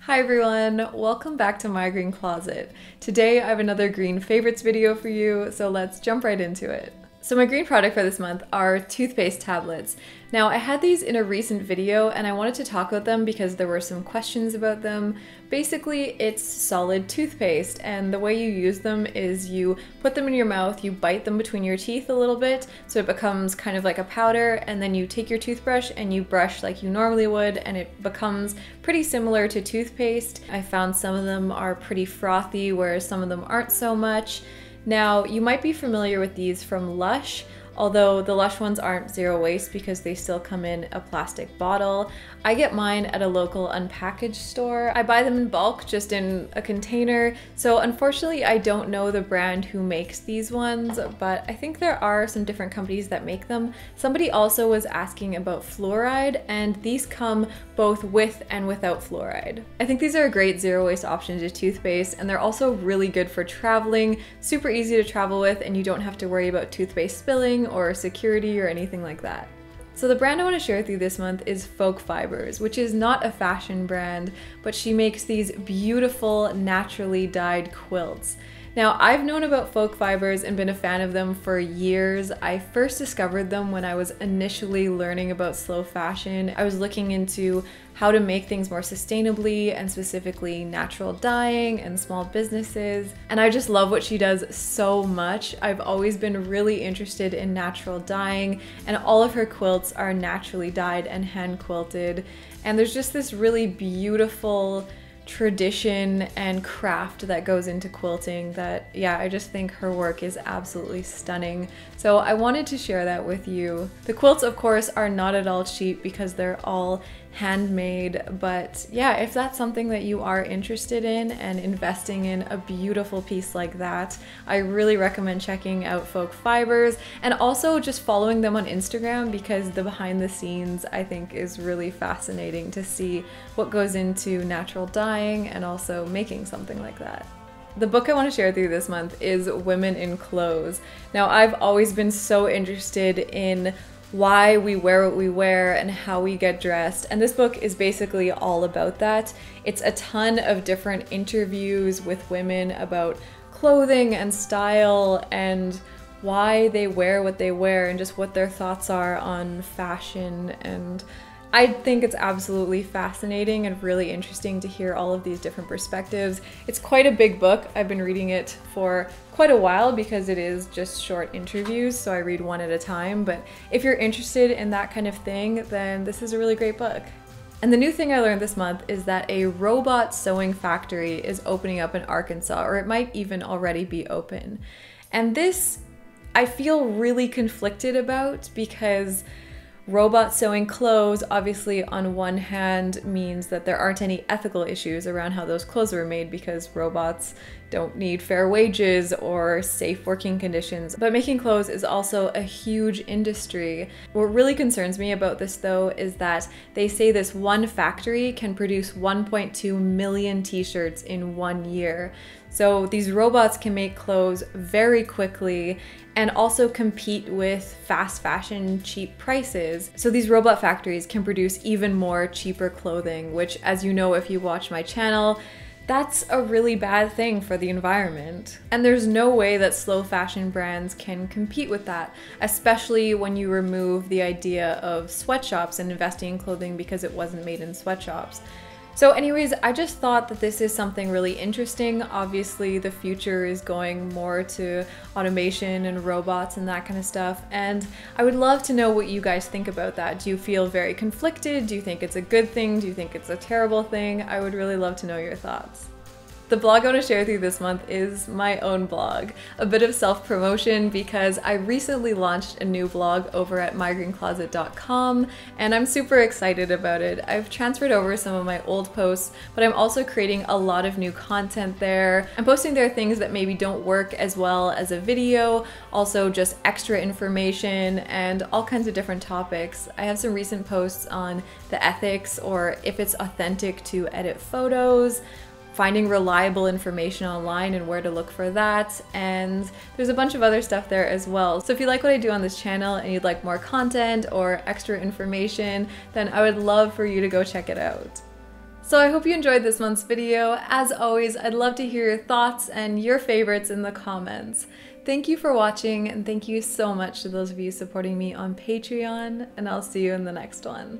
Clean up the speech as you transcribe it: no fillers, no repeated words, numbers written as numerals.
Hi everyone, welcome back to My Green Closet. Today I have another green favorites video for you, so let's jump right into it. So my green product for this month are toothpaste tablets. Now I had these in a recent video and I wanted to talk about them because there were some questions about them. Basically it's solid toothpaste and the way you use them is you put them in your mouth, you bite them between your teeth a little bit so it becomes kind of like a powder, and then you take your toothbrush and you brush like you normally would and it becomes pretty similar to toothpaste. I found some of them are pretty frothy whereas some of them aren't so much. Now, you might be familiar with these from Lush, although the Lush ones aren't zero waste because they still come in a plastic bottle. I get mine at a local unpackaged store. I buy them in bulk, just in a container, so unfortunately I don't know the brand who makes these ones, but I think there are some different companies that make them. Somebody also was asking about fluoride, and these come both with and without fluoride. I think these are a great zero waste option to toothpaste, and they're also really good for traveling, super easy to travel with, and you don't have to worry about toothpaste spilling or security or anything like that. So the brand I want to share with you this month is Folk Fibers, which is not a fashion brand, but she makes these beautiful naturally dyed quilts. Now, I've known about Folk Fibers and been a fan of them for years. I first discovered them when I was initially learning about slow fashion. I was looking into how to make things more sustainably and specifically natural dyeing and small businesses. And I just love what she does so much. I've always been really interested in natural dyeing, and all of her quilts are naturally dyed and hand quilted. And there's just this really beautiful tradition and craft that goes into quilting that, yeah, I just think her work is absolutely stunning. So I wanted to share that with you. The quilts, of course, are not at all cheap because they're all handmade, but yeah, if that's something that you are interested in and investing in a beautiful piece like that, I really recommend checking out Folk Fibers and also just following them on Instagram, because the behind the scenes I think is really fascinating to see what goes into natural dyeing and also making something like that. The book I want to share with you this month is Women in Clothes. Now, I've always been so interested in why we wear what we wear and how we get dressed, and this book is basically all about that. It's a ton of different interviews with women about clothing and style and why they wear what they wear and just what their thoughts are on fashion, and I think it's absolutely fascinating and really interesting to hear all of these different perspectives. It's quite a big book. I've been reading it for quite a while because it is just short interviews, so I read one at a time. But if you're interested in that kind of thing, then this is a really great book. And the new thing I learned this month is that a robot sewing factory is opening up in Arkansas, or it might even already be open. And this I feel really conflicted about, because robot sewing clothes obviously on one hand means that there aren't any ethical issues around how those clothes were made, because robots don't need fair wages or safe working conditions. But making clothes is also a huge industry. What really concerns me about this though is that they say this one factory can produce 1.2 million t-shirts in 1 year. So these robots can make clothes very quickly and also compete with fast fashion cheap prices. So these robot factories can produce even more cheaper clothing, which, as you know if you watch my channel, that's a really bad thing for the environment. And there's no way that slow fashion brands can compete with that, especially when you remove the idea of sweatshops and investing in clothing because it wasn't made in sweatshops. So anyways, I just thought that this is something really interesting. Obviously, the future is going more to automation and robots and that kind of stuff. And I would love to know what you guys think about that. Do you feel very conflicted? Do you think it's a good thing? Do you think it's a terrible thing? I would really love to know your thoughts. The blog I want to share with you this month is my own blog. A bit of self-promotion because I recently launched a new blog over at mygreencloset.com and I'm super excited about it. I've transferred over some of my old posts, but I'm also creating a lot of new content there. I'm posting there things that maybe don't work as well as a video, also just extra information and all kinds of different topics. I have some recent posts on the ethics or if it's authentic to edit photos, finding reliable information online and where to look for that, and there's a bunch of other stuff there as well. So if you like what I do on this channel and you'd like more content or extra information, then I would love for you to go check it out. So I hope you enjoyed this month's video. As always, I'd love to hear your thoughts and your favorites in the comments. Thank you for watching, and thank you so much to those of you supporting me on Patreon, and I'll see you in the next one.